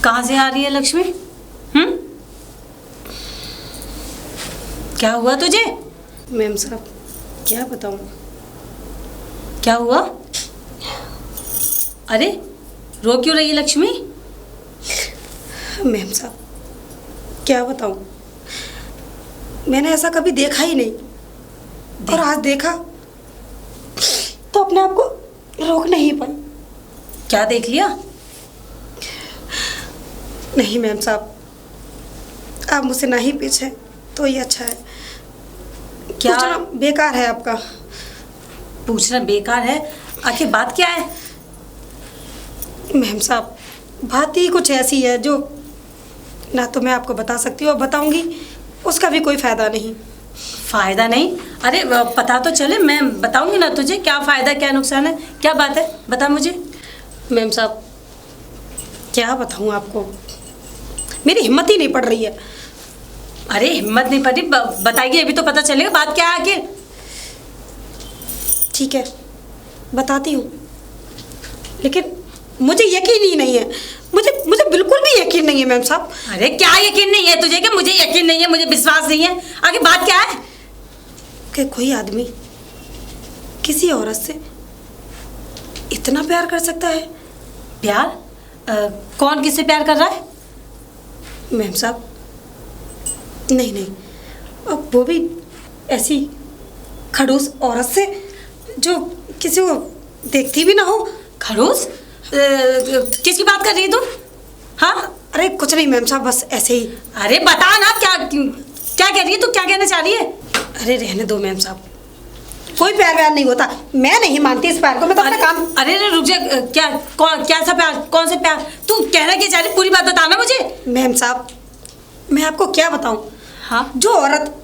कहाँ से आ रही है लक्ष्मी? क्या हुआ तुझे? मैम साहब क्या बताऊं? क्या हुआ? अरे रो क्यों रही है लक्ष्मी? मैम साहब क्या बताऊं, मैंने ऐसा कभी देखा ही नहीं और आज देखा तो अपने आप को रोक नहीं पाई। क्या देख लिया? नहीं मैम साहब, आप मुझसे ना ही पूछे तो ये अच्छा है। क्या? पूछना बेकार है आपका। पूछना बेकार है? आखिर बात क्या है? मैम साहब बात ही कुछ ऐसी है जो ना तो मैं आपको बता सकती हूँ और बताऊंगी उसका भी कोई फायदा नहीं। फायदा नहीं? अरे पता तो चले, मैं बताऊंगी ना तुझे क्या फायदा क्या नुकसान है। क्या बात है, बता मुझे। मैम साहब क्या बताऊँ आपको, मेरी हिम्मत ही नहीं पड़ रही है। अरे हिम्मत नहीं पड़ी, बताइए अभी तो पता चलेगा। बात क्या है आखिर? ठीक है बताती हूँ, लेकिन मुझे यकीन ही नहीं है। मुझे बिल्कुल भी यकीन नहीं है मैम साहब। अरे क्या यकीन नहीं है तुझे? कि मुझे यकीन नहीं है, मुझे विश्वास नहीं है। आगे बात क्या है? कि कोई आदमी किसी औरत से इतना प्यार कर सकता है। प्यार? कौन किससे प्यार कर रहा है? मैम साहब नहीं, अब वो भी ऐसी खड़ूस औरत से जो किसी को देखती भी ना हो। खड़ूस? किसकी बात कर रही है तुम? हाँ? अरे कुछ नहीं मैम साहब, बस ऐसे ही। अरे बता ना, क्या क्या कह रही है तू? क्या कहना चाह रही है? अरे रहने दो मैम साहब, कोई प्यार व्यार नहीं होता। मैं नहीं मानती इस प्यार को, मैं तो अपना काम। अरे रुक जा। क्या सा प्यार? कौन सा प्यार? तू कहना क्या चाह रही? पूरी बात बताना मुझे। मैम साहब मैं आपको क्या बताऊं? हाँ? जो औरत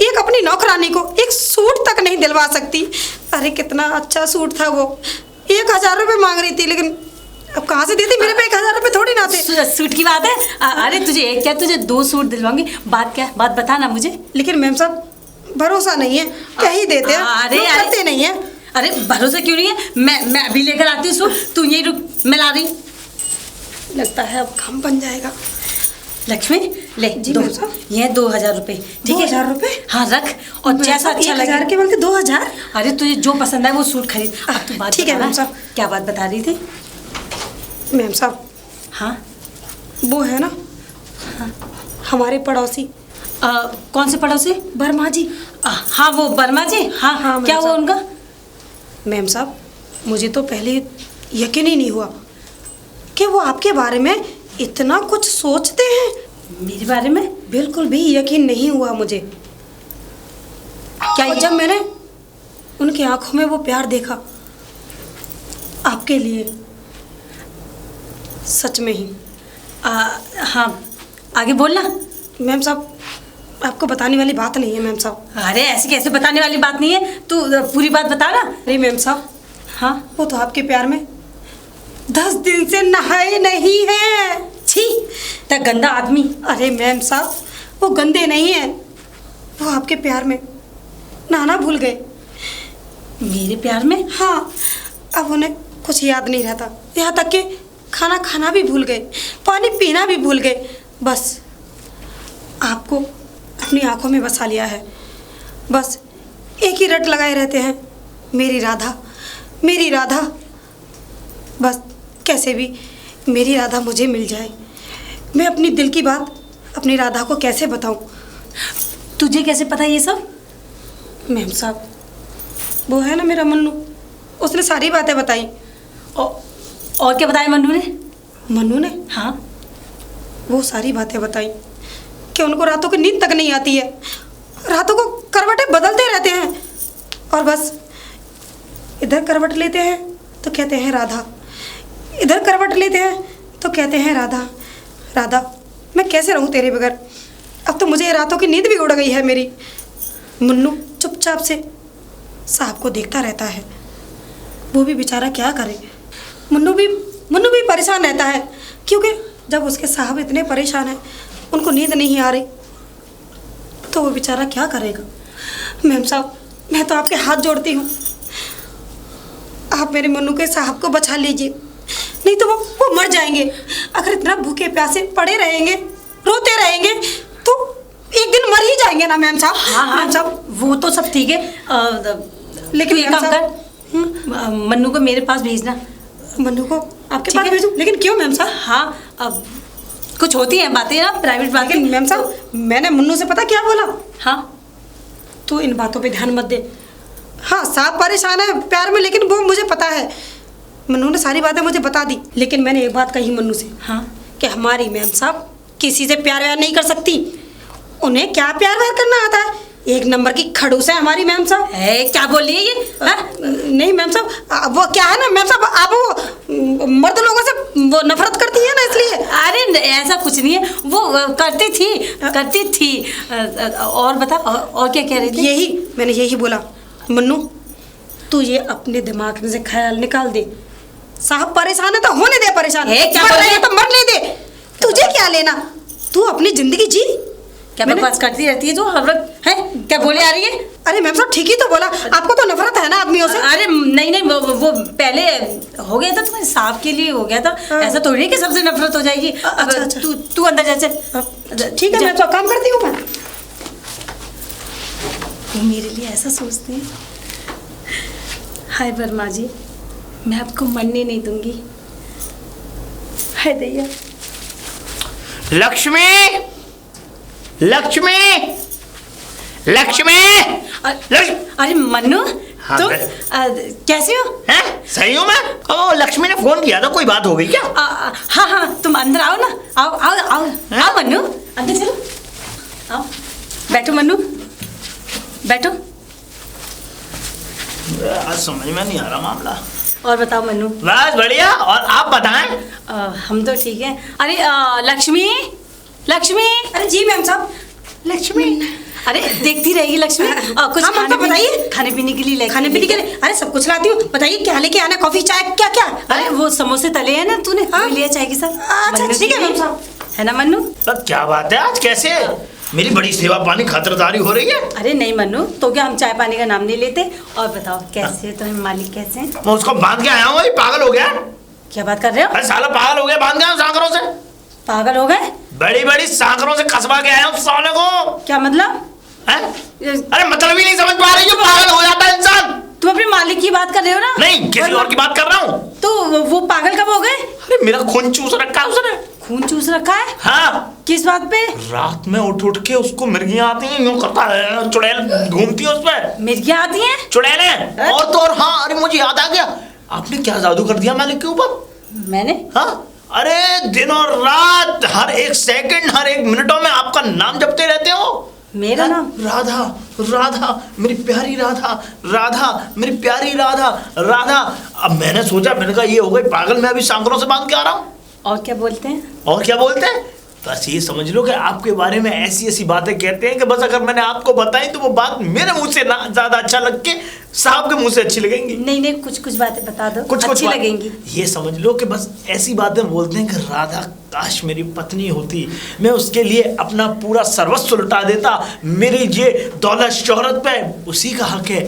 एक अपनी नौकरानी को एक सूट तक नहीं दिलवा सकती। अरे कितना अच्छा सूट था वो, 1000 रुपये मांग रही थी, लेकिन अब कहाँ से देती? मेरे पे 1000 रुपये थोड़ी ना थे। सूट की बात है? अरे तुझे एक क्या, तुझे 2 सूट दिलवाऊंगी। बात क्या? बात बता ना मुझे। लेकिन मैम साहब भरोसा नहीं है, क्या ही देते हैं। अरे लोग करते नहीं है। अरे भरोसा क्यों नहीं है? मैं अभी लेकर आती हूँ सूट, तू यहीं रुक, मैं ला रही। लगता है अब काम बन जाएगा। लक्ष्मी ले जी दो, मैम साहब। ये 2000 रुपये, ठीक है? 2000 रुपये? हाँ रख, और जैसा अच्छा लगे। 1000 के बदले 2000? अरे तुझे जो पसंद है वो सूट खरीद। अब तू बात ठीक है बता मैम ना। साहब। क्या बात बता रही थी? मैम साहब हाँ? वो है ना हमारे पड़ोसी। कौन से पड़ोसी? वर्मा जी। हाँ वो वर्मा जी। हाँ हाँ, मैम क्या हुआ साहब। उनका? मैम साहब मुझे तो पहले यकीन ही नहीं हुआ कि वो आपके बारे में इतना कुछ सोचते हैं। मेरे बारे में? बिल्कुल भी यकीन नहीं हुआ मुझे। क्या? और जब मैंने उनकी आंखों में वो प्यार देखा आपके लिए, सच में ही। हाँ आगे बोलना। मैम साहब आपको बताने वाली बात नहीं है मैम साहब। अरे ऐसे कैसे बताने वाली बात नहीं है? तू पूरी बात बता ना। अरे मैम साहब हाँ? वो तो आपके प्यार में 10 दिन से नहाए नहीं है। छी, तक गंदा आदमी। अरे मैम साहब वो गंदे नहीं हैं, वो आपके प्यार में नहाना भूल गए। मेरे प्यार में? हाँ, अब उन्हें कुछ याद नहीं रहता, यहाँ तक कि खाना खाना भी भूल गए, पानी पीना भी भूल गए। बस आपको अपनी आंखों में बसा लिया है। बस एक ही रट लगाए रहते हैं, मेरी राधा, मेरी राधा। बस कैसे भी मेरी राधा मुझे मिल जाए। मैं अपनी दिल की बात अपनी राधा को कैसे बताऊं? तुझे कैसे पता ये सब? मैम साहब वो है ना मेरा मन्नू, उसने सारी बातें बताई। और क्या बताया मन्नू ने? मन्नू ने? हाँ? वो सारी बातें बताई कि उनको रातों की नींद तक नहीं आती है, रातों को करवटें बदलते रहते हैं, और बस इधर करवट लेते हैं तो कहते हैं राधा, इधर करवट लेते हैं तो कहते हैं राधा। राधा मैं कैसे रहूं तेरे बगैर? अब तो मुझे रातों की नींद भी उड़ गई है मेरी। मुन्नू चुपचाप से साहब को देखता रहता है, वो भी बेचारा क्या करे। मुन्नू भी परेशान रहता है, क्योंकि जब उसके साहब इतने परेशान हैं, उनको नींद नहीं आ रही, तो वो बेचारा क्या करेगा। मैम साहब मैं तो आपके हाथ जोड़ती हूँ, आप मेरे मुन्नू के साहब को बचा लीजिए, नहीं तो वो मर जाएंगे। अगर इतना भूखे प्यासे पड़े रहेंगे, रोते रहेंगे, तो एक दिन मर ही जाएंगे ना मैम साहब। हाँ हाँ मैम साहब, वो तो सब ठीक है, लेकिन ये काम कर, मन्नू को मेरे पास भेजना। मन्नू को आपके ठीक पास है। भेजूं? लेकिन क्यों मैम साहब? हाँ, अब कुछ होती हैं बातें ना, प्राइवेट बातें। लेकिन मैम साहब, मैंने मुन्नू से पता क्या बोला? हाँ, तू इन बातों पे ध्यान मत दे। हाँ, साहब परेशान है प्यार में, लेकिन वो मुझे पता है। मन्नू ने सारी बातें मुझे बता दी, लेकिन मैंने एक बात कही मन्नू से। हाँ, कि हमारी मैम साहब किसी से प्यार व्यार नहीं कर सकती। उन्हें क्या प्यार व्यार करना आता है? एक नंबर की खड़ूस है हमारी मैम साहब। क्या बोल रही है ये? नहीं मैम साहब, वो क्या है ना मैम साहब, आप वो मर्द लोगों से वो नफरत करती है ना, इसलिए। अरे ऐसा कुछ नहीं है, वो करती थी। और बता, और क्या कह रही थी? मैंने यही बोला, मन्नू तू ये अपने दिमाग में से ख्याल निकाल दे। साहब परेशान है तो होने दे परेशान, क्या मर बोल रहे रही हैं तो मरने दे। तुझे क्या लेना, तू अपनी जिंदगी जी। क्या बकवास करती रहती है जो हर वक्त? है क्या बोले आ रही है? अरे मैम साहब ठीक ही तो बोला, आपको तो नफरत है ना आदमियों से। अरे नहीं, वो पहले हो गया था, तुम्हारे साहब के लिए हो गया था। ऐसा थोड़ी है कि सबसे नफरत हो जाएगी। अच्छा। तू अंदर जा, चल। ठीक है, मैं तो काम करती हूँ। मैं वो मेरे लिए ऐसा सोचते हैं। हाय वर्मा जी, मैं आपको मरने नहीं दूंगी। हाय दैया। लक्ष्मी, लक्ष्मी, लक्ष्मी, अरे मन्नू, हाँ, तुम कैसे हो? हैं? सही हूँ मैं। ओ, लक्ष्मी ने फोन किया था, कोई बात हो गई क्या? हाँ, तुम अंदर आओ ना। आओ मन्नू, अंदर चलो। आओ, बैठो मन्नू, बैठो। आज समझ में नहीं आ रहा मामला। और बताओ मन्नू। बस बढ़िया, और आप बताएं? हम तो ठीक हैं। अरे लक्ष्मी। अरे जी मैम साहब। लक्ष्मी, अरे देखती रहेगी लक्ष्मी। कुछ हाँ, खाने बताइए। खाने पीने के लिए खाने पीने के लिए अरे सब कुछ लाती हूँ। बताइए क्या लेके आना, कॉफी चाय क्या क्या? अरे वो समोसे तले हैं ना तूने, हाँ? वो लिया चाय के साथ। अच्छा मन्नू ठीक है के लिए। मैम साहब। है ना मन्नू? अब क्या बात है, आज कैसे मेरी बड़ी सेवा पानी खातिरदारी हो रही है? अरे नहीं मन्नू, तो क्या हम चाय पानी का नाम नहीं लेते। और बताओ कैसे है तुम्हारे मालिक, कैसे हैं? मैं उसको बांध के आया हूँ, ये पागल हो गया। क्या बात कर रहे हो? अरे साला पागल हो गया, बांध गया हूँ सांकरों से। पागल हो गए? बड़ी बड़ी सांकरों से कसवा के आया हूँ साले को। क्या मतलब? हैं? अरे मतलब ही नहीं समझ पा रही हो, पागल हो जाता है इंसान। तुम अपने मालिक की बात कर रहे हो ना? नहीं, किसी और की बात कर रहा हूँ। तो वो पागल कब हो गए? अरे मेरा खून चूस रखा है उसने। खून चूस रखा है? हाँ, किस बात पे? रात में उठ के उसको मिर्गियां आती हैं, यूं करता है, चुड़ैल घूमती है उस पर, मिर्गियां आती हैं? चुड़ैलें। और तो और, हाँ, अरे मुझे याद आ गया, आपने क्या जादू कर दिया मालिक के ऊपर? मैंने? हाँ, अरे दिन और रात, हर एक सेकंड, हर एक मिनटों में आपका नाम जपते रहते हो। मेरा नाम? राधा, राधा, मेरी प्यारी राधा, राधा, मेरी प्यारी राधा, राधा। अब मैंने सोचा, मैंने कहा ये हो गई पागल, मैं अभी सांकरों से बांध के आ रहा हूँ। और क्या बोलते हैं? और क्या बोलते हैं? बस ये समझ लो कि आपके बारे में ऐसी ऐसी बातें कहते हैं कि बस अगर मैंने आपको बताई तो वो बात मेरे मुंह से ना ज्यादा अच्छा लग के साहब के मुंह से अच्छी लगेंगी। नहीं, कुछ बातें बता दो, कुछ अच्छी लगेंगी। ये समझ लो कि बस ऐसी बातें बोलते हैं कि राधा काश मेरी पत्नी होती, मैं उसके लिए अपना पूरा सर्वस्व लुटा देता, मेरी ये दौलत शोहरत पे उसी का हक है।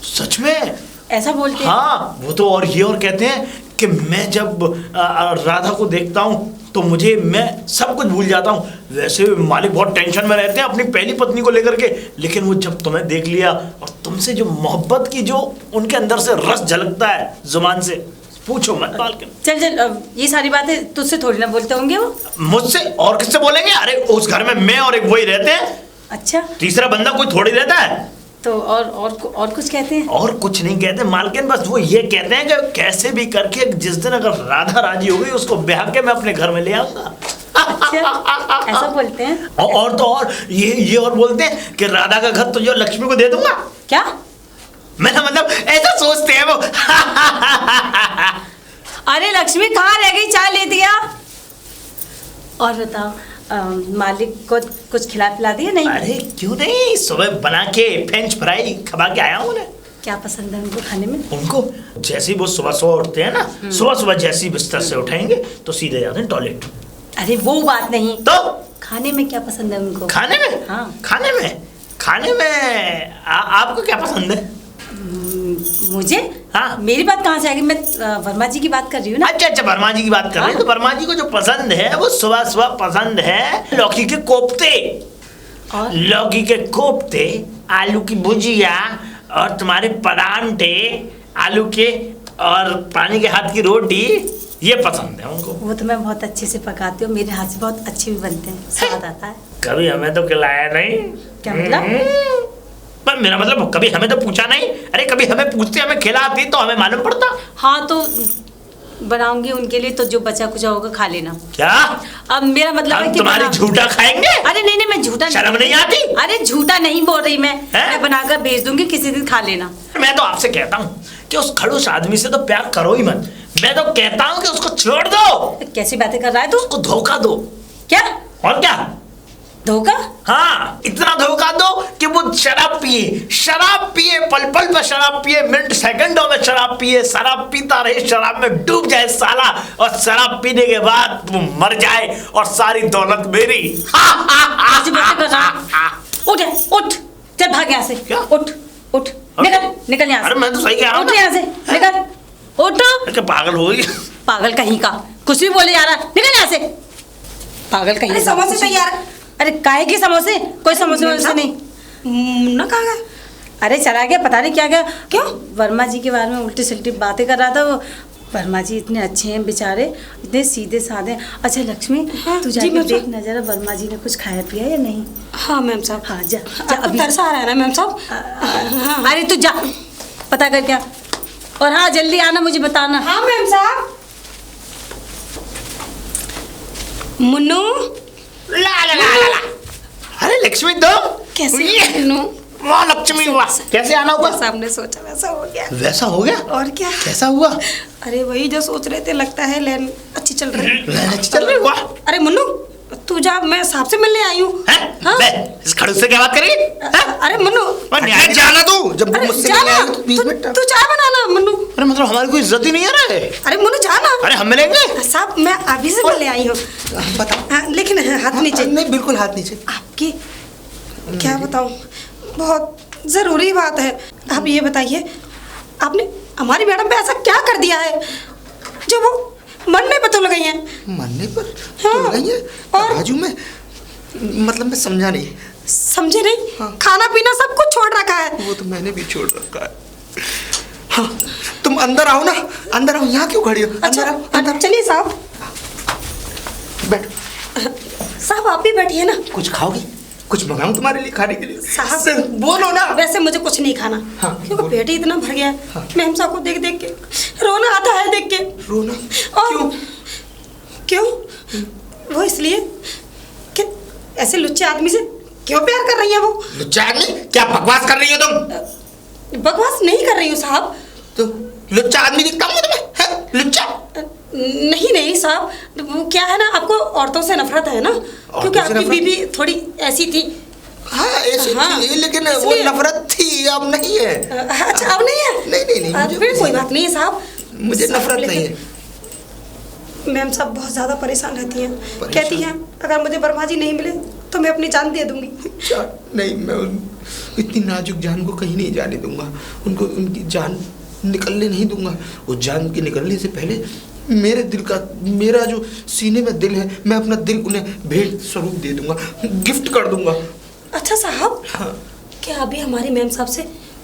सच में ऐसा बोलते हैं? हाँ, वो तो और ये और कहते हैं कि मैं जब राधा को देखता हूँ तो मैं सब कुछ भूल जाता हूँ। वैसे मालिक बहुत टेंशन में रहते हैं अपनी पहली पत्नी को लेकर के, लेकिन वो जब तुम्हें देख लिया और तुमसे जो मोहब्बत की जो उनके अंदर से रस झलकता है जुबान से, पूछो मत बाल के। चल ये सारी बातें तुझसे थोड़ी ना बोलते होंगे वो। मुझसे और किससे बोलेंगे? अरे उस घर में मैं और एक वही रहते हैं। अच्छा, तीसरा बंदा कोई थोड़ी रहता है। तो और कुछ कहते हैं? और कुछ नहीं कहते मालकिन, बस वो ये कहते हैं कि कैसे भी करके जिस दिन अगर राधा राजी हो गई उसको ब्याह के मैं अपने घर में ले आऊंगा। अच्छा, ऐसा बोलते हैं? और तो और ये और बोलते हैं कि राधा का घर तुझे लक्ष्मी को दे दूंगा। क्या? मैंने मतलब ऐसा सोचते हैं वो। अरे लक्ष्मी कहाँ रह गई, चाय ले दिया? और बताओ मालिक को कुछ खिला पिला दिया? नहीं? अरे क्यों नहीं, सुबह बना के फ्रेंच फ्राई खवा के आया हूँ उन्हें। क्या पसंद है उनको खाने में? उनको जैसे ही वो सुबह उठते हैं ना, सुबह जैसे ही बिस्तर से उठाएंगे तो सीधे जाते हैं टॉयलेट। अरे वो बात नहीं, तो खाने में क्या पसंद है उनको? खाने में? हाँ। खाने में आपको क्या पसंद है? मुझे? हाँ। मेरी बात कहाँ से आ गई? मैं वर्मा जी की बात कर रही हूँ ना। अच्छा अच्छा, वर्मा जी की बात कर रहे हैं। तो वर्मा जी को जो पसंद है वो सुबह सुबह पसंद है लौकी के कोफ्ते, और लौकी के कोफ्ते, आलू की भुजिया और तुम्हारे परांठे आलू के, और पानी के हाथ की रोटी, ये पसंद है उनको। वो तो मैं बहुत अच्छे से पकाती हूँ, मेरे हाथ से बहुत अच्छे भी बनते हैं, स्वाद आता है। कभी हमें तो खिलाया नहीं। क्या मतलब? पर मेरा मतलब कभी हमें तो पूछा नहीं। अरे कभी हमें पूछते, हमें खिलाती तो हमें मालूम पड़ता। हाँ तो बनाऊंगी उनके लिए, तो जो बचा कुचा होगा खा लेना। क्या अब मेरा मतलब है हम कि तुम्हारी झूठा खाएंगे? अरे नहीं नहीं, मैं झूठा शर्म नहीं आती? अरे झूठा नहीं बोल रही मैं। हैं? मैं बनाकर भेज दूंगी, किसी दिन खा लेना। मैं तो आपसे कहता हूँ कि उस खड़ूस आदमी से तो प्यार करो ही मत। मैं तो कहता हूँ कि उसको छोड़ दो। कैसी बातें कर रहा है तू? उसको धोखा दो। क्या और क्या? धोखा? हाँ, इतना धोखा दो कि वो शराब पिए, पल पल पे शराब पिए, मिनट सेकंडों में शराब पिए, शराब पीता रहे, शराब में डूब जाए साला, और शराब पीने के बाद वो मर जाए और सारी दौलत मेरी। कैसी बातें कर रहा है? उठ उठ, चल भाग यहाँ से। क्या? उठ उठ, निकल यहाँ से। अरे मैं तो सही कह रहा हूँ उठ ना। यहाँ से, निकल उठ। क्या पागल हो गई? पागल कहीं का, कुछ भी बोले जा रहा, निकल यहाँ से। पागल कहीं अरे का। समोसे तैयार। अरे काहे के समोसे? कोई समोसे वोसे नहीं। मुन्ना कहाँ गया? अरे चला गया, पता नहीं क्या गया। क्यों? वर्मा जी के बारे में उल्टी सिल्टी बातें कर रहा था वो। वर्मा जी इतने अच्छे हैं बेचारे, इतने सीधे साधे। अच्छा लक्ष्मी, हाँ, तू जी, जाके मैम देख साहब। ना जरा वर्मा जी ने कुछ खाया पिया या नहीं। हाँ मैम साहब। हाँ जा आपको अभी। तरस आ रहा है ना मैम साहब? अरे तू जा, पता कर क्या। और हाँ जल्दी आना, मुझे बताना। हाँ मैम साहब। मुन्नू। ला ला ला ला ला। अरे लक्ष्मी तुम कैसे मुन्नू? वाह लक्ष्मी वाह, कैसे आना हुआ? जैसा हमने सोचा वैसा हो गया। वैसा हो गया? और क्या? कैसा हुआ? अरे वही जो सोच रहे थे, लगता है लाइन अच्छी चल रही है। अच्छी चल रही। वाह। अरे मुन्नू, तू जा, मैं साहब से मिलने आई हूँ। हाँ? इस खड़ूस से क्या बात करी? अरे मुन्नू, न्याय जाना तू, जब वो अरे मुझसे जा मिलने ना, आई तो 20 मिनट। तू चाय बनाना मुन्नू। अरे मतलब हमारी कोई इज्जत ही नहीं है रे। अरे मुन्नू जा ना। अरे हम मिलेंगे। साहब मैं अभी से मिलने आई हूँ। बताओ। लेकिन हाथ नीचे। नहीं बिल्कुल हाथ नीचे। आपकी क्या बताऊँ, बहुत ज़रूरी बात है। आप ये बताइए, आपने हमारी मैडम पे ऐसा क्या कर दिया है जो वो मरने पर तुल गई हैं? मरने पर हाँ। तुल गई है? और? राजू मैं मतलब मैं समझा नहीं। समझे नहीं? हाँ। खाना पीना सब कुछ छोड़ रखा है। वो तो मैंने भी छोड़ रखा है। हाँ, तुम अंदर आओ ना, अंदर आओ। यहाँ क्यों खड़ी हो? अच्छा अंदर आओ, अंदर आओ। चलिए साहब। बैठो। साहब आप भी बैठिए ना। कुछ खाओगी? कुछ मंगाऊं तुम्हारे लिए खाने के लिए? साहब बोलो ना। वैसे मुझे कुछ नहीं खाना। हाँ, क्योंकि बोलो। पेट ही इतना भर गया है। हाँ। मैम साहब को देख देख के रोना आता है, देख के। रोना? और क्यों? वो इसलिए कि ऐसे लुच्चे आदमी से क्यों प्यार कर रही है वो? लुच्चा आदमी? क्या बकवास कर रही हो तुम? बकवास नहीं कर रही हूँ साहब। तो लुच्चा आदमी दिखता हूँ तुम्हें? हैं? लुच्चा? नहीं नहीं साहब, वो क्या है ना, आपको औरतों से नफरत है ना, क्योंकि से आपकी नफरत? बीवी थोड़ी ऐसी थी। हाँ ऐसी हाँ, थी, लेकिन वो इसलिए- नफरत थी, अब नहीं है। अच्छा अब नहीं है? नहीं, मुझे फिर कोई बात नहीं है साहब। मुझे साहब, नफरत नहीं लेकिन है। मैम साहब बहुत ज़्यादा परेशान रहती हैं। कहती हैं अगर मुझे वर्मा जी नहीं मिले तो मैं अपनी जान दे दूंगी। नहीं, मैं इतनी नाजुक जान को कहीं नहीं जाने दूंगा। उनको उनकी जान निकलने नहीं दूंगा। वो जान के निकलने से पहले मेरे दिल का, मेरा जो सीने में दिल है, मैं अपना दिल उन्हें भेंट स्वरूप दे दूंगा, गिफ्ट कर दूंगा। अच्छा साहब, हाँ। क्या अभी हमारी मैम साहब से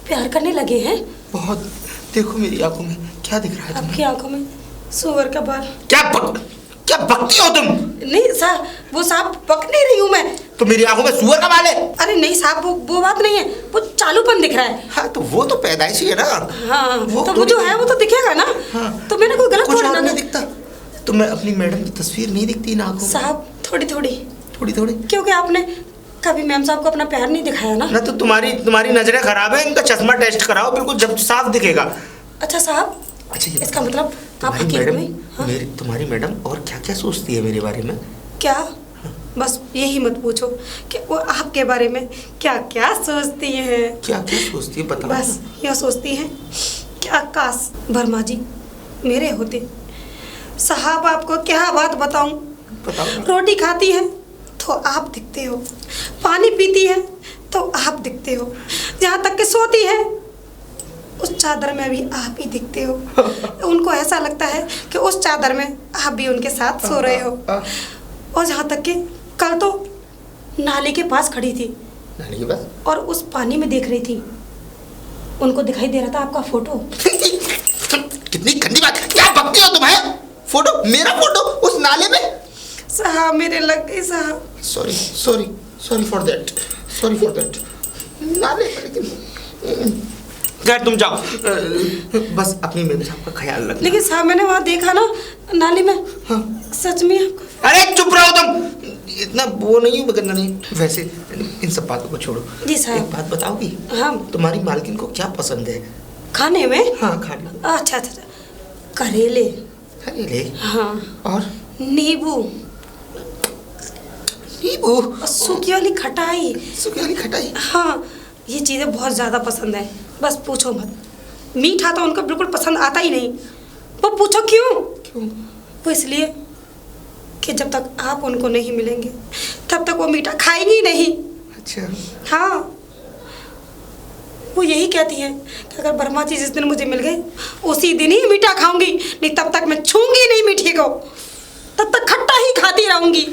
प्यार करने लगे हैं? बहुत। देखो मेरी आंखों में क्या दिख रहा है तुम्हें? आपकी आंखों में सुअर का बाल। क्या बकती हो तुम? नहीं साहब, वो साहब पक नहीं रही हूँ मैं। तो मेरी आंखों में सुअर का बाल है? अरे नहीं साहब, वो बात नहीं है, वो चालूपन दिख रहा है। हाँ तो वो तो पैदाइशी है ना। हाँ वो तो वो जो है वो तो दिखेगा ना। हाँ। तो मैंने कोई गलत कुछ थोड़ी और ना नहीं दिखता? तो मैं अपनी मैडम की तस्वीर नहीं दिखती ना आंखों में? साहब थोड़ी थोड़ी थोड़ी क्योंकि आपने कभी मैम साहब को अपना प्यार नहीं दिखाया ना। ना तो तुम्हारी नजरें खराब है, इनका चश्मा टेस्ट कराओ, बिल्कुल जब साफ दिखेगा। अच्छा साहब, अच्छा ये इसका मतलब आप तुम्हारी अकेले मैडम, में? हाँ? तुम्हारी मैडम और क्या क्या सोचती है मेरे बारे में? क्या? बस यही मत पूछो कि वो आपके बारे में क्या क्या सोचती हैं। क्या क्या सोचती है बताओ। बस यह सोचती हैं क्या काश वर्मा जी मेरे होते। साहब आपको क्या बात बताऊं, बताओ। रोटी खाती है तो आप दिखते हो, पानी पीती है तो आप दिखते हो, जहाँ तक कि सोती है उस चादर में भी आप ही दिखते हो। उनको ऐसा लगता है कि उस चादर में आप भी उनके साथ सो रहे हो। और जहाँ तक कि कल तो नाले के पास खड़ी थी नाली के पास और उस पानी में देख रही थी, उनको दिखाई दे रहा था आपका फोटो। कितनी गंदी बात, क्या बकती हो तुम? है फोटो, मेरा फोटो उस नाले में? साहब मेरे लग गई साहब। Sorry sorry sorry for that, sorry for that. नाले में लेकिन खैर तुम जाओ, बस अपनी मेम साहब का ख्याल रखना। लेकिन साहब मैंने वहाँ देखा ना नाली में। हाँ। सच में आपको? अरे चुप रहो तुम, इतना वो नहीं करना नहीं। वैसे इन सब बातों को छोड़ो। जी साहब। एक बात बताओगी? हाँ। तुम्हारी मालकिन को क्या पसंद है खाने में? हाँ खाने। अच्छा अच्छा, करेले। करेले? हाँ। और नींबू, नींबू, सूखी वाली खटाई। सूखी वाली खटाई? हाँ, ये चीज़ें बहुत ज़्यादा पसंद है। बस पूछो मत। मीठा तो उनको बिल्कुल पसंद आता ही नहीं। वो पूछो क्यों? क्यों? वो इसलिए कि जब तक आप उनको नहीं मिलेंगे तब तक वो मीठा खाएंगी नहीं। अच्छा। हाँ, वो यही कहती हैं कि अगर वर्मा जी जिस दिन मुझे मिल गए उसी दिन ही मीठा खाऊंगी, नहीं तब तक मैं छूंगी नहीं मीठे को, तब तक खट्टा ही खाती रहूंगी।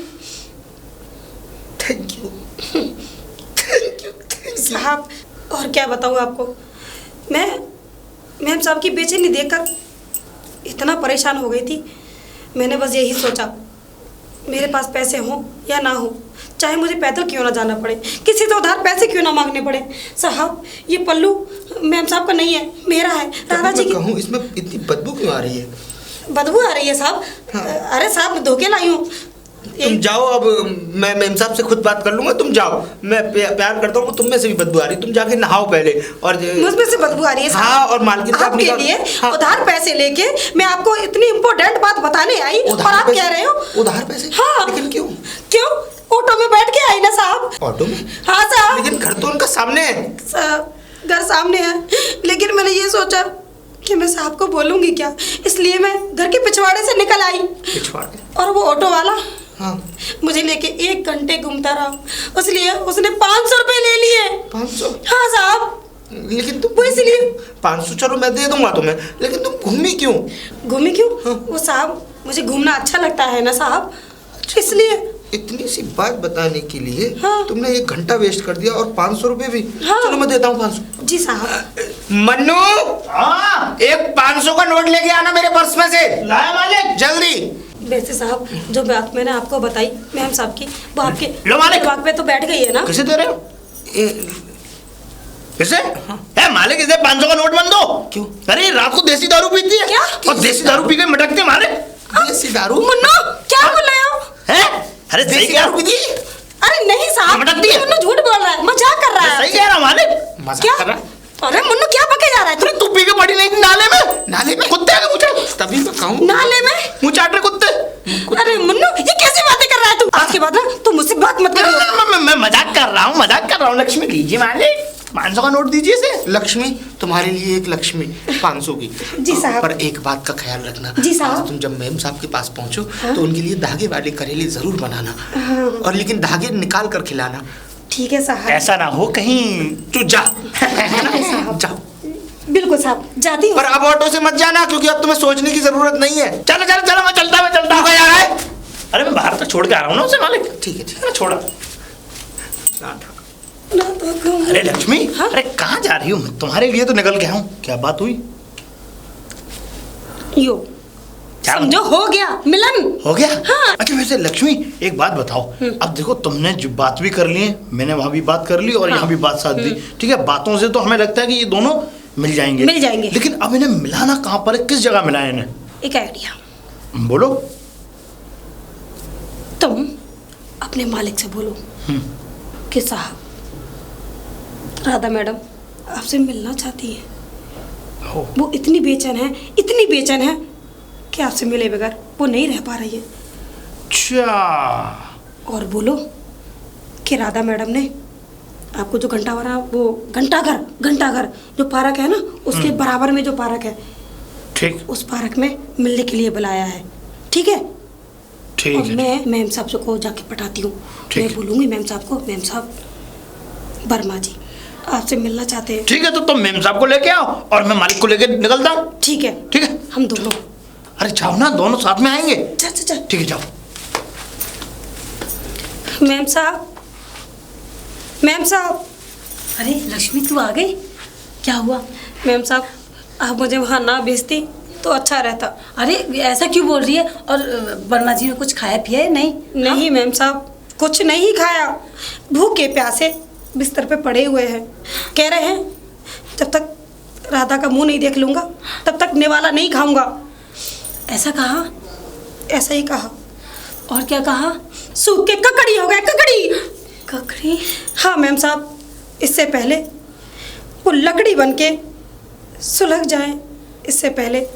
Thank you, thank you, thank you साहब। और क्या बताऊँ आपको, मैं मैम साहब की बेचैनी देखकर इतना परेशान हो गई थी। मैंने बस यही सोचा, मेरे पास पैसे हों या ना हो, चाहे मुझे पैदल क्यों ना जाना पड़े, किसी से उधार पैसे क्यों ना मांगने पड़े। साहब ये पल्लू मैम साहब का नहीं है, मेरा है। राधा जी की। कहूँ इसमें इतनी बदबू क्यों आ रही है? बदबू आ रही है साहब? हाँ। अरे साहब धोखे लाई हूँ। तुम जाओ, अब मैं मेम साहब से खुद बात कर लूंगा। तुम जाओ, मैं प्यार करता हूँ। तुम में से भी बदबू आ रही, तुम जाके नहाओ पहले। और मुझमें से बदबू आ रही है साहब? हाँ, और मालकिन साहब आपके लिए हाँ। उधार पैसे लेके मैं आपको इतनी इम्पोर्टेंट बात बताने आई और आप कह रहे हो उधार पैसे? हाँ। लेकिन क्यों? क्यों? ऑटो में बैठ के आई ना साहब। ऑटो में? हाँ साहब। लेकिन घर तो उनका सामने है। घर सामने है, लेकिन मैंने ये सोचा कि मैं साहब को बोलूंगी क्या, इसलिए मैं घर के पिछवाड़े से निकल आई। पिछवाड़े? और वो ऑटो वाला हाँ। मुझे लेके 1 घंटे घूमता रहा, इसलिए उसने 500 रुपए ले लिए। 500? हाँ साहब। लेकिन तुम वो इसलिए 500 चलो मैं दे दूंगा तुम्हें, लेकिन तुम घूमी क्यों? घूमी क्यों? हाँ। वो साहब मुझे घूमना अच्छा लगता है ना साहब, इसलिए। इतनी सी बात बताने के लिए हाँ। तुमने 1 घंटा वेस्ट कर दिया और 500 रुपए भी। हाँ। चलो मैं देता हूँ 500। जी साहब। मन्नू, हाँ एक 500 का नोट लेके आना मेरे पर्स में से। लाया मालिक। जल्दी। वैसे साहब जो बात मैंने आपको बताई मैम साहब की, वो आपके लो मालिक। दिमाग पे तो बैठ गई है ना? किसे दे रहे हो? किसे? है मालिक, इसे 500 का नोट बंद दो। क्यों? अरे रात को देसी दारू पीती है। क्या? और देसी दारू पी के मटकते हैं मालिक। देसी दारू? मुन्नो क्या बोल रहे हो? हैं? अरे सही देसी कह दारू पी दी? अरे नहीं साहब, मटकती है। मुन्नो झूठ बोल रहा है, मजाक कर रहा है। सही कह रहा मालिक। मजाक क्या? कर रहा है? अरे मुन्नो क्या बके जा रहा है? अरे तू पी के पड़ी नहीं नाले में? नाले में? कुत्ते आगे मुझे तभी मैं कहूँ नाले में? मुँह चाट रहे कुत्ते। अरे मुन्नो ये कैसी बातें कर रहा है तू? आज के बाद ना तुम मुझसे बात मत करो। मैं मजाक कर रहा हूँ, मजाक कर रहा हूँ। लक्ष्मी लीजिए मालिक, 500 का नोट दीजिए इसे। लक्ष्मी, तुम्हारे लिए एक लक्ष्मी 500 की। जी साहब। पर एक बात का ख्याल रखना। जी साहब। आज तुम जब मैम साहब के पास पहुंचो तो उनके लिए धागे वाले करेले जरूर बनाना। और लेकिन धागे निकाल कर खिलाना। ठीक है साहब। ऐसा ना हो कहीं तू जा। जाओ। बिल्कुल साहब, जाती हूँ। पर अब ऑटो से मत जाना, क्योंकि अब तुम्हें सोचने की जरूरत नहीं है। चलो चलो चलो, मैं चलता हूँ। जा रहा है? अरे मैं बाहर तक छोड़ के आ रहा हूँ ना उसे मालिक। ठीक है, ठीक मैं छोड़ा। ना तो कहूँ। अरे लक्ष्मी, हाँ? अरे कहाँ जा रही हूँ? तुम्हारे लिए तो निकल के आया हूँ। क्या बात हुई? यो क्या समझो हो गया मिलन। हो गया? हाँ। अच्छा वैसे लक्ष्मी एक बात बताओ, अब देखो तुमने जो बात भी कर ली है, मैंने वहां भी बात कर ली और हाँ। यहाँ भी बात साध दी। ठीक है, बातों से तो हमें लगता है कि ये दोनों मिल जाएंगे। मिल जाएंगे। लेकिन अब इन्हें मिलाना कहाँ पर है, किस जगह मिलाए इन्हें? एक आइडिया। बोलो। तुम अपने मालिक से बोलो कि साहब राधा मैडम आपसे मिलना चाहती है। हो। वो इतनी बेचैन है कि आपसे मिले बगैर वो नहीं रह पा रही है। अच्छा। और बोलो कि राधा मैडम ने आपको जो घंटाघर जो पार्क है ना, उसके बराबर में जो पार्क है, ठीक, उस पार्क में मिलने के लिए बुलाया है। ठीक है? ठीक और है। मैं मैम साहब को जाके पटाती हूँ। ठीक मैं है। बोलूँगी मैम साहब को, मैम साहब वर्मा जी आपसे मिलना चाहते हैं। ठीक है, तो तुम मेम साहब को लेके आओ और मैं मालिक को लेके निकलता हूँ। ठीक है, ठीक है, हम दोनों। अरे जाओ ना, दोनों साथ में आएंगे। चल चल चल। ठीक है, जाओ। मैम साहब, मैम साहब। अरे लक्ष्मी, तू आ गई? क्या हुआ? मैम साहब, आप मुझे वहाँ ना भेजती तो अच्छा रहता। अरे ऐसा क्यों बोल रही है? और वर्मा जी ने कुछ खाया पिया है? नहीं नहीं मैम साहब, कुछ नहीं खाया। भूखे प्यासे बिस्तर पे पड़े हुए हैं। कह रहे हैं जब तक राधा का मुंह नहीं देख लूँगा तब तक निवाला नहीं खाऊंगा। ऐसा कहा? ऐसा ही कहा। और क्या कहा? सूख के ककड़ी हो गए, ककड़ी। ककड़ी? हाँ मैम साहब, इससे पहले वो लकड़ी बन के सुलग जाए, इससे पहले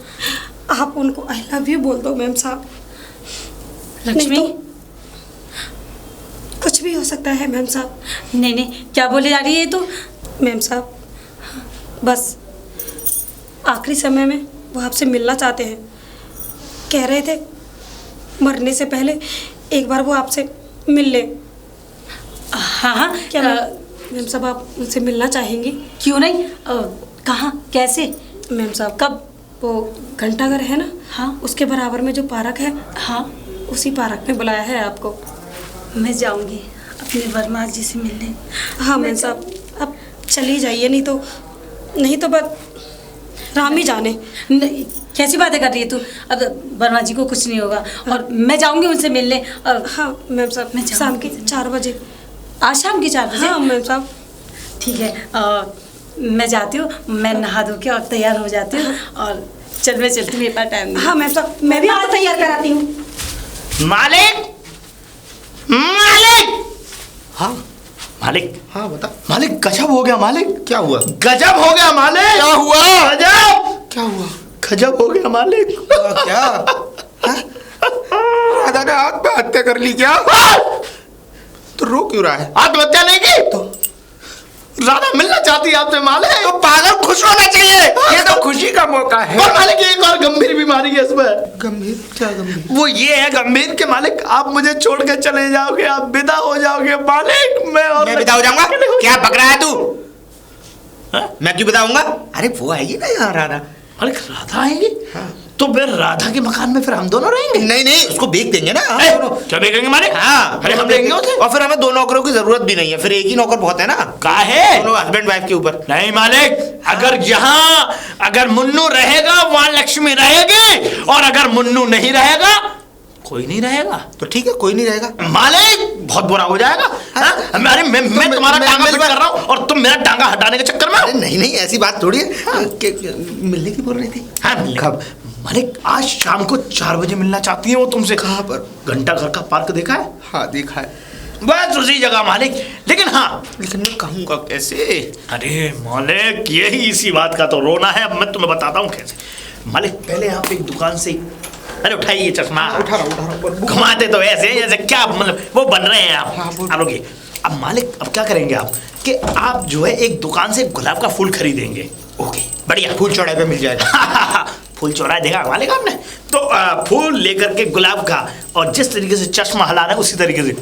आप उनको आई लव यू बोल दो मैम साहब। लक्ष्मी, नहीं तो कुछ भी हो सकता है मैम साहब। नहीं नहीं, क्या बोले जा रही है ये तो? मैम साहब, बस आखिरी समय में वो आपसे मिलना चाहते हैं। कह रहे थे मरने से पहले एक बार वो आपसे मिल ले। हाँ हाँ। क्या मैम साहब, आप उनसे मिलना चाहेंगी? क्यों नहीं? कहाँ, कैसे? मैम साहब, कब? वो घंटाघर है ना, हाँ। उसके बराबर में जो पार्क है, हाँ, उसी पार्क में बुलाया है आपको। मैं जाऊंगी अपने वर्मा जी से मिलने। हाँ मैम साहब, आप चली जाइए, नहीं तो बस राम ही जाने। नहीं, कैसी बातें कर रही है तू? अब वर्मा जी को कुछ नहीं होगा। और मैं जाऊंगी उनसे मिलने। हाँ मैम साहब, मैं शाम के 4 बजे। आज शाम के 4 बजे? हाँ मैम साहब। ठीक है, मैं जाती हूँ, मैं नहा धो के और तैयार हो जाती हूँ। और चल मैं चलती हूँ, मेरे पास टाइम नहीं। हाँ मैम साहब, मैं भी आपको तैयार कराती हूँ। मालिक, मालिक। हाँ मालिक, हाँ बता। मालिक गजब हो गया मालिक। क्या हुआ? गजब हो गया मालिक। क्या हुआ? गजब, क्या हुआ? गजब हो गया मालिक। क्या? हाँ? राधा ने आत्महत्या कर ली क्या? तो रो क्यों रहा है? आत्महत्या नहीं की तो राधा मिलना चाहती है आपसे मालिक। तो पागल, खुश होना चाहिए, ये तो खुशी का मौका है। और मालिक एक और गंभीर बीमारी है इसमें। गंभीर? क्या गंभीर? वो ये है गंभीर के मालिक, आप मुझे छोड़ के चले जाओगे, आप विदा हो जाओगे मालिक। मैं विदा हो जाऊंगा? क्या बक रहा है तू? हाँ? मैं क्यों विदा होऊंगा? अरे वो आएगी ना यहाँ राधा। मालिक राधा आएगी? हाँ। तो फिर राधा के मकान में फिर हम दोनों रहेंगे? नहीं नहीं, उसको बेच देंगे ना हम ए, दोनों। क्या बेचेंगे मालिक? हाँ, अरे हम लेंगे उसे। और फिर हमें 2 नौकरों की जरूरत भी नहीं है, फिर एक ही नौकर बहुत है ना। काहे? दोनों हस्बैंड वाइफ के ऊपर। नहीं मालिक, अगर मुन्नू रहेगा वहां लक्ष्मी रहेगी, और अगर मुन्नू नहीं रहेगा कोई नहीं रहेगा। तो ठीक है, कोई नहीं रहेगा। मालिक बहुत बुरा हो जाएगा। हाँ? अरे मैं तुम्हारा टांगा फिट कर रहा हूँ और तुम मेरा टांगा हटाने के चक्कर में। अरे नहीं नहीं, ऐसी बात थोड़ी है। हाँ। मिलने की बोल रही थी। हाँ मिलने। कब? मालिक आज शाम को 4 बजे मिलना चाहती है वो तुमसे। कहाँ पर? घंटा घर का पार्क देखा है? हाँ देखा है। बस उसी जगह मालिक। लेकिन हाँ, लेकिन मैं कहूँगा कैसे? अरे मालिक यही इसी बात का तो रोना है। अब मैं तुम्हें बताता हूँ कैसे। मालिक पहले आप एक दुकान से, अरे उठाइए चश्मा। उठा रहा हूँ। घुमाते तो ऐसे जैसे क्या मतलब वो बन रहे हैं आप। हाँ, बोल। आप रुकिए। अब मालिक अब क्या करेंगे आप कि आप जो है एक दुकान से गुलाब का फूल खरीदेंगे। ओके बढ़िया। फूल चौड़ाई पे मिल जाएगा। फूल चौराहा देखा मालिक आपने? तो फूल लेकर के गुलाब का, और जिस तरीके से चश्मा हिलाना है उसी तरीके से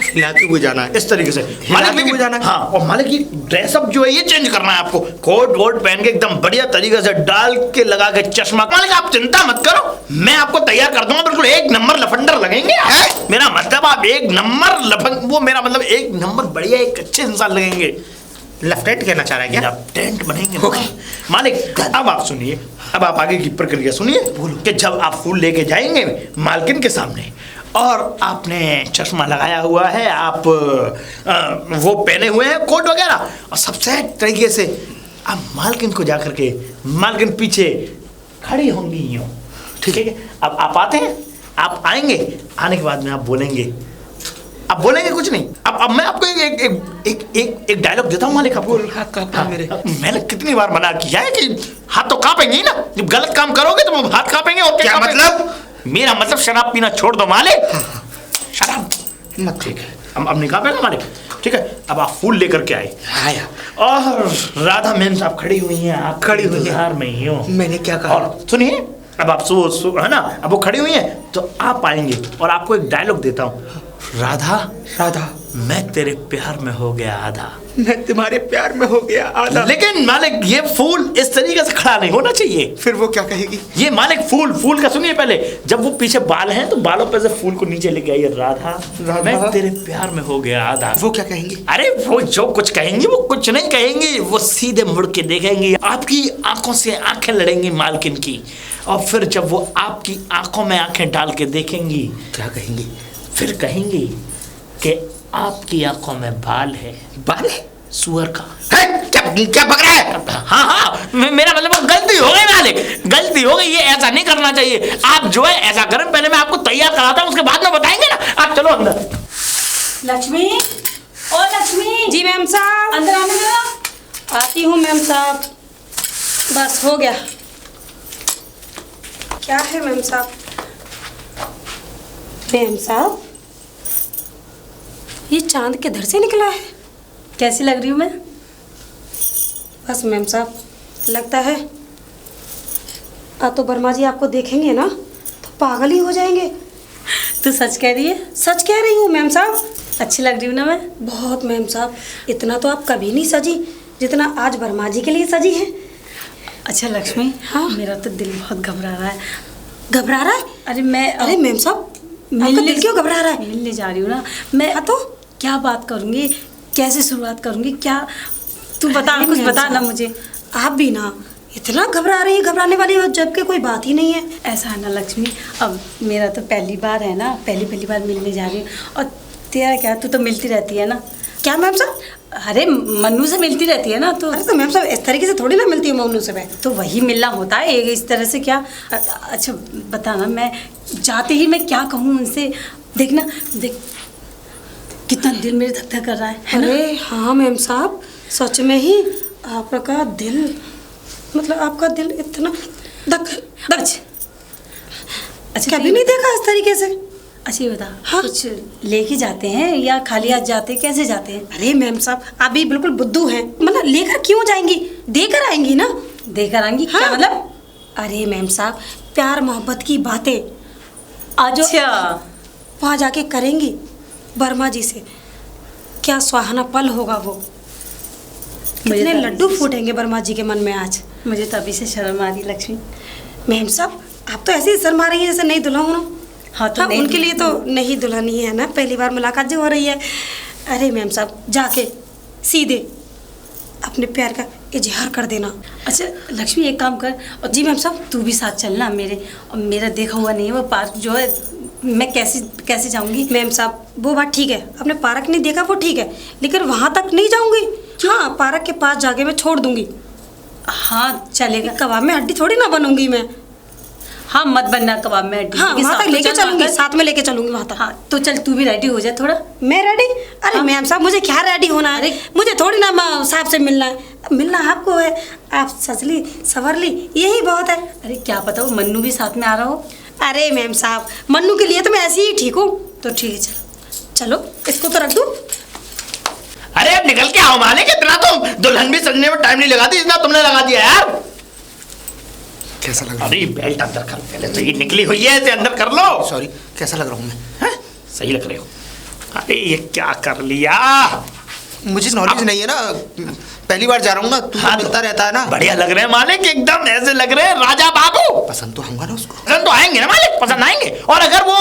हिलाते हुए जाना है। इस तरीके से हिलाते हुए जाना है। हाँ, और मालिक ये ड्रेसअप जो है ये चेंज करना है आपको। कोट वोट पहन के एकदम बढ़िया तरीके से डाल के लगा के चश्मा। मालिक आप चिंता मत करो, मैं आपको तैयार कर दूंगा। बिल्कुल 1 नंबर लफंडर लगेंगे। मेरा मतलब आप 1 नंबर वो मेरा मतलब 1 नंबर बढ़िया एक अच्छे इंसान लगेंगे। लेफ्टिनेंट कहना चाह रहा है क्या? लेफ्टिनेंट बनेंगे मालिक। अब आप सुनिए, अब आप आगे की प्रक्रिया सुनिए। कि जब आप फूल लेके जाएंगे मालकिन के सामने, और आपने चश्मा लगाया हुआ है, आप वो पहने हुए हैं कोट वगैरह, और सबसे तरीके से आप मालकिन को जा करके, मालकिन पीछे खड़ी होंगी यूँ, ठीक है? अब आप आते हैं, आप आएंगे, आने के बाद में आप बोलेंगे कुछ नहीं। अब मैं आपको एक डायलॉग देता हूँ मालिक आपको। हाथ कांपते हैं मेरे। मैंने कितनी बार मना किया है कि हाथ तो कांपेंगे ही ना। जब गलत काम करोगे तो हाथ कांपेंगे। और क्या मतलब? मेरा मतलब शराब पीना छोड़ दो मालिक। शराब मत। ठीक है, अब नहीं कांपेगा मालिक। ठीक है, अब आप फूल लेकर के आए। आया। और राधा मैम साहब खड़ी हुई हैं, आप खड़ी हुई हैं। में ही हो। मैंने क्या कहा? और सुनिए, अब आप है ना, अब वो खड़ी हुई हैं तो आप आएंगे और आपको एक डायलॉग देता हूँ। राधा, राधा, मैं तेरे प्यार में हो गया आधा। मैं तुम्हारे प्यार में हो गया आधा। लेकिन मालिक ये फूल इस तरीके से खड़ा नहीं होना चाहिए। फिर वो क्या कहेगी? ये मालिक फूल का सुनिए पहले, जब वो पीछे बाल हैं तो बालों पे से फूल को नीचे लेके आइए। राधा, मैं तेरे प्यार में हो गया आधा। वो क्या कहेंगी? अरे वो जो कुछ कहेंगी वो कुछ नहीं कहेंगी, वो सीधे मुड़ के देखेंगी, आपकी आंखों से आंखें लड़ेंगी मालकिन की, और फिर जब वो आपकी आंखों में आंखें डाल के देखेंगी क्या कहेंगी? फिर कहेंगी कि आपकी आंखों में बाल है। बाल है? सुअर का। है? क्या बक रहा है? हाँ, मेरा मतलब गलती हो गई मालिक, गलती हो गई, ये ऐसा नहीं करना चाहिए। आप जो है ऐसा करें, पहले मैं आपको तैयार कराता हूँ, उसके बाद में बताएंगे ना। आप चलो अंदर। लक्ष्मी, ओ लक्ष्मी। जी मैम साहब। अंदर आने दो। आती हूँ मैम साहब। बस हो गया। क्या है मैम साहब? मैम साहब, ये चांद किधर से निकला है? कैसी लग रही हूँ मैं? बस मैम साहब, लगता है तो वर्मा जी आपको देखेंगे ना तो पागल ही हो जाएंगे। तू सच कह रही है? सच कह रही हूँ मैम साहब। अच्छी लग रही हूँ ना मैं? बहुत मैम साहब, इतना तो आप कभी नहीं सजी जितना आज वर्मा जी के लिए सजी है। अच्छा लक्ष्मी, हाँ? मेरा तो दिल बहुत घबरा रहा है। घबरा रहा है? अरे मैम साहब, आपका दिल क्यों घबरा रहा है? मिलने जा रही हूँ ना मैं। तो क्या बात करूँगी, कैसे शुरुआत करूँगी, क्या तू बता, कुछ मैम बता ना साहब, मुझे। आप भी ना इतना घबरा रही है, घबराने वाली हो जबकि कोई बात ही नहीं है। ऐसा है ना लक्ष्मी, अब मेरा तो पहली बार है ना, पहली बार मिलने जा रही हूँ। और तेरा क्या, तू तो मिलती रहती है ना। क्या मैम साहब? अरे मन्नू से मिलती रहती है ना तो। अरे तो मैम साहब, इस तरीके से थोड़ी ना मिलती है मन्नू से मैं। तो वही मिलना होता है, एक इस तरह से क्या। अच्छा बता ना, मैं जाते ही मैं क्या कहूँ उनसे। देखना, देख कितना दिल मेरे धक धक कर रहा है ना? अरे हाँ मैम साहब, सच में ही आपका दिल, मतलब आपका दिल इतना धक धक। अच्छा कभी नहीं देखा इस तरीके से। अच्छा ये बता, हाँ? कुछ लेके जाते हैं या खाली हाथ जाते हैं, कैसे जाते हैं? अरे मैम साहब, आप भी बिल्कुल बुद्धू हैं। मतलब लेकर क्यों जाएंगी, देकर आएंगी ना। देकर आएंगी? हाँ? क्या मतलब? अरे मैम साहब, प्यार मोहब्बत की बातें अच्छा, वहाँ जाके करेंगी वर्मा जी से। क्या सुहाना पल होगा वो। कितने तो लड्डू फूटेंगे वर्मा जी के मन में आज। मुझे तो अभी से शर्म आ रही लक्ष्मी। मैम साहब, आप तो ऐसे ही शर्मा रही है जैसे नई दुल्हन हो। हाँ तो हाँ, नहीं, उनके लिए तो नहीं दुल्हन ही है ना, पहली बार मुलाकात जो हो रही है। अरे मैम साहब, जाके सीधे अपने प्यार का इजहार कर देना। अच्छा लक्ष्मी, एक काम कर। और जी मैम साहब, तू भी साथ चलना मेरे। और मेरा देखा हुआ नहीं है वो पार्क जो है, मैं कैसे जाऊंगी? मैम साहब, वो बात ठीक है, आपने पार्क नहीं देखा वो ठीक है, लेकिन वहाँ तक नहीं जाऊंगी। हाँ, पार्क के पास जाके मैं छोड़ दूंगी। हाँ चलेगा। कबाब में हड्डी थोड़ी ना बनूंगी मैं। हाँ मत बनना कबाब में हड्डी। हाँ, वहाँ तक लेके चल, चलूंगी, वहाँ तक। साथ में लेके चलूंगी वहाँ तक। हाँ तो चल, तू भी रेडी हो जाए थोड़ा। मैं रेडी? अरे हाँ? मैम साहब, मुझे क्या रेडी होना है? अरे मुझे थोड़ी ना साहब से मिलना है, मिलना आपको है। आप सज ली संवर ली, यही बहुत है। अरे क्या पता वो मन्नू भी साथ में आ रहा हो। अरे मैम साहब, मन्नू के लिए तो मैं ऐसी ही ठीक हूँ। तो ठीक है, चलो इसको तो रख दूँ। अरे अब निकल के आओ मालिक, इतना तो दुल्हन भी सजने में टाइम नहीं लगाती, इतना तुमने लगा दिया यार। कैसा लग रहा अरे बेल्ट अंदर कर, पहले तो ये निकली हुई है, इसे अंदर कर लो। हूँ? सॉरी, कैसा लग रहा हूँ मैं? हैं? सही लग रहे हो। अरे ये क्या कर लिया? मुझे नॉलेज नहीं है ना, पहली बार जा रहा हूँ ना, तू हाँ, मिलता रहता है ना। बढ़िया लग रहे हैं मालिक, एकदम ऐसे लग रहे हैं राजा बाबू। पसंद तो आऊंगा ना उसको। पसंद तो आएंगे ना मालिक, पसंद आएंगे। और अगर वो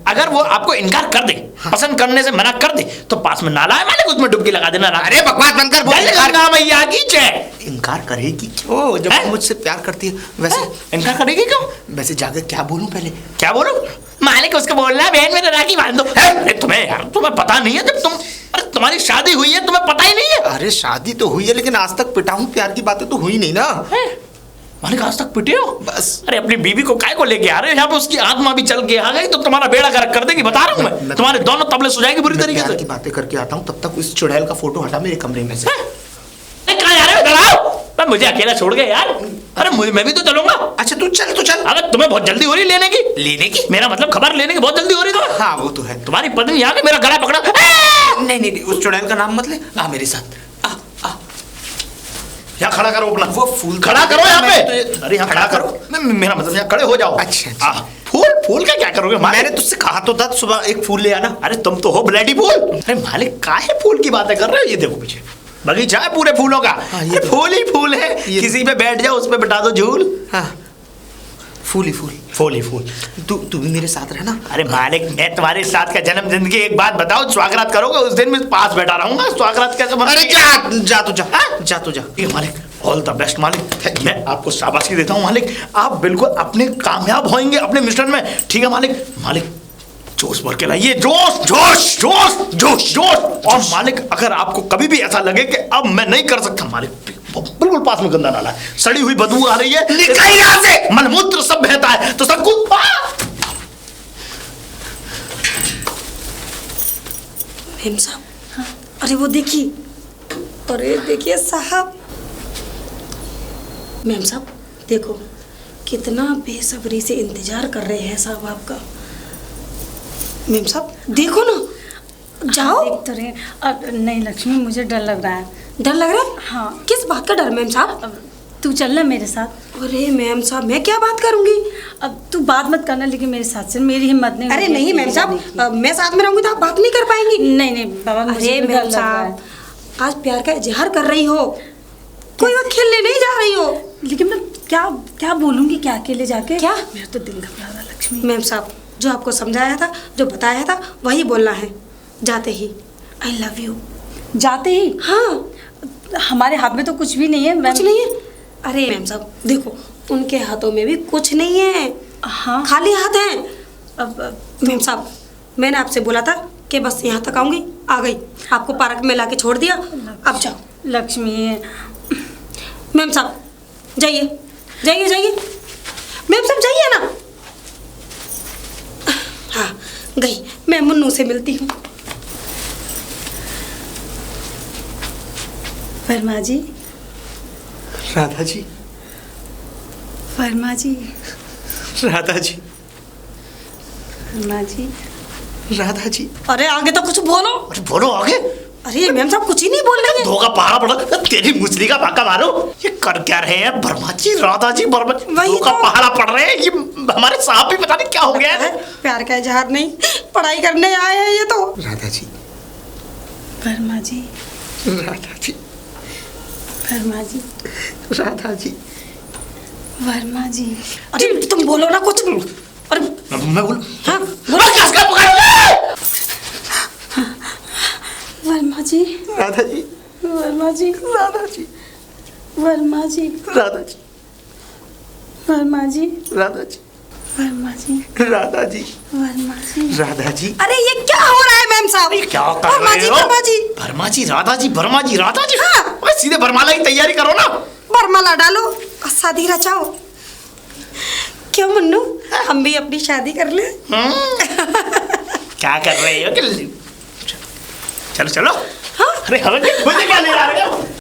अगर वो आपको इनकार कर दे, पसंद करने से मना कर दे, तो पास में नाला है मालिक, उसमें डुबकी लगा देना। अरे बकवास बंद कर, बोल। गंगा मैया की जय। इनकार करेगी क्यों जब वो मुझसे प्यार करती है? वैसे इनकार करेगी क्यों? वैसे जाके क्या बोलूं पहले? क्या बोलूं? मालिक उसको बोलना है बहन मेरे राखी बांध दो। अरे तुम्हें यार, तुम्हें पता नहीं है, जब तुम्हारी शादी हुई है तुम्हें पता ही नहीं है। अरे शादी तो हुई है, लेकिन आज तक पिटाऊं प्यार की बातें तो हुई नहीं ना। मालिक आज तक पिटे हो? बस। अरे अपनी बीवी को काय को लेके आ रहे हो यहाँ पे? उसकी आत्मा भी चल के आ गई तो तुम्हारा बेड़ा गर्क कर देगी, बता रहा हूँ मैं। तुम्हारे दोनों तबले सुझाएगी बुरी तरीके प्यार से। की बातें करके आता हूँ, तब तक उस चुड़ैल का फोटो हटा मेरे कमरे में से। कहाँ जा रहे हो? इधर आओ। मुझे अकेला छोड़ गए यार। अरे मैं भी तो चलूंगा। अच्छा तू चल, तू चल। अगर तुम्हें बहुत जल्दी हो रही लेने की, मेरा मतलब खबर लेने की बहुत जल्दी हो रही तुम्हें। हाँ वो तो है। तुम्हारी पत्नी आके मेरा गला पकड़ा। नहीं, उस चुड़ैल का नाम मत ले, आ मेरे साथ। यहाँ खड़ा करो अपना वो फूल खड़ा करो यहाँ पे। तो अरे यहाँ खड़ा करो, मेरा मतलब यहाँ खड़े हो जाओ। अच्छा। फूल फूल का क्या करोगे मालिक? मैंने तुझसे कहा तो था सुबह एक फूल ले आना। अरे तुम तो हो ब्लडी फूल। अरे मालिक काहे फूल की बातें कर रहे हो? ये देखो पीछे बगीचा है पूरे फूलों का। हाँ, ये ये तो- फूल ही फूल है। ये- किसी पे बैठ जाओ उस पे बिठा दो झूल। हाँ, फूल ही फूल। फूल ही फूल। तू भी मेरे साथ रहना। अरे मालिक मैं तुम्हारे साथ का जन्मदिन की एक बात बताओ, स्वागत करोगे उस दिन मैं पास बैठा रहूंगा। स्वागत कैसे अरे जा तू जा, हाँ? जा तू जा। ये मालिक ऑल द बेस्ट मालिक, मैं आपको शाबाशी देता हूँ मालिक। आप बिल्कुल अपने कामयाब होंगे अपने मिशन में। ठीक है मालिक। मालिक जोश भर के लाइए, जोश जोश जोश जोश जोश। और मालिक अगर आपको कभी भी ऐसा लगे कि अब मैं नहीं कर सकता, मालिक बिल्कुल पास में गंदा नाला है, सड़ी हुई बदबू आ रही है, निकल यहाँ से। मलमूत्र सब बहता है तो सब कुछ मेम साहब, हाँ, अरे वो देखिए, अरे देखिए साहब। मेम साहब देखो, कितना बेसब्री से इंतजार कर रहे हैं साहब आपका। मेम साहब देखो ना, जाओ। देख तो रहे। अब नहीं लक्ष्मी, मुझे डर लग रहा है। डर लग रहा है? हाँ। किस बात का डर मेम साहब? अब तू चलना मेरे साथ। अरे मैम साहब मैं क्या बात करूंगी? अब तू बात मत करना लेकिन मेरे साथ से, मेरी हिम्मत नहीं अरे होती नहीं मैम जाने की। साहब, मैं साथ में रहूंगी तो आप बात नहीं कर पाएंगी। नहीं नहीं बाबा, मुझे अरे तो डर मैम लग रहा है। साहब आज प्यार का इजहार कर रही हो, कोई वक्त खेलने नहीं जा रही हो। लेकिन मैं क्या क्या बोलूंगी, क्या अकेले जाके? क्या? मेरा तो दिल घबरा रहा है लक्ष्मी। मैम साहब जो आपको समझाया था, जो बताया था वही बोलना है जाते ही। I love you. जाते ही? हाँ, हमारे हाथ में तो कुछ भी नहीं है। कुछ नहीं है। अरे मैम साहब देखो, उनके हाथों में भी कुछ नहीं है, हाँ खाली हाथ हैं। अब मैम साहब मैंने आपसे बोला था कि बस यहाँ तक आऊंगी, आ गई। आपको पार्क में लाके छोड़ दिया, अब जाओ। लक्ष्मी मैम साहब जाइए जाइए जाइए, मैम साहब जाइए ना। हाँ गई, मैं मुन्नू से मिलती हूँ। वर्मा जी, राधा जी, वर्मा जी, राधा जी, वर्मा जी। राधा जी। अरे आगे तो कुछ बोलो। अरे बोलो आगे। अरे मैम साहब कुछ ही नहीं बोल रही है। धोखा पहाड़ा पड़ा तेरी मुसली का भाका मारो। ये कर क्या रहे हैं वर्मा जी, राधा जी, वर्मा जी? वही धोखा तो। पहाड़ा पड़ रहे हैं। ये हमारे साहब भी पता नहीं क्या हो गया है। प्यार का इजहार नहीं, पढ़ाई करने आए हैं ये तो। राधा जी, वर्मा जी, राधा जी, वर्मा जी, राधा जी। वर्मा जी। अरे तुम बोलो ना कुछ। अरे मैं बोल हाँ वर्मा जी, राधा जी, वर्मा जी, राधा जी, वर्मा जी, राधा जी, वर्मा जी, राधा जी, वर्मा जी, राधा जी, वर्मा जी। राधा जी। अरे ये क्या हो रहा है मैम साहब? क्या कर वर्मा रहे जी, हो? वर्मा जी, वर्मा जी, राधा जी, वर्मा जी, राधा जी। हाँ। ओए, सीधे बरमाला की तैयारी करो ना। बरमाला डालो और शादी रचाओ। क्यों मुन्नू, हम भी अपनी शादी कर ले? क्या कर रहे हो? चलो चलो। हाँ? अरे हमें मुझे क्या ले जा रहे हो?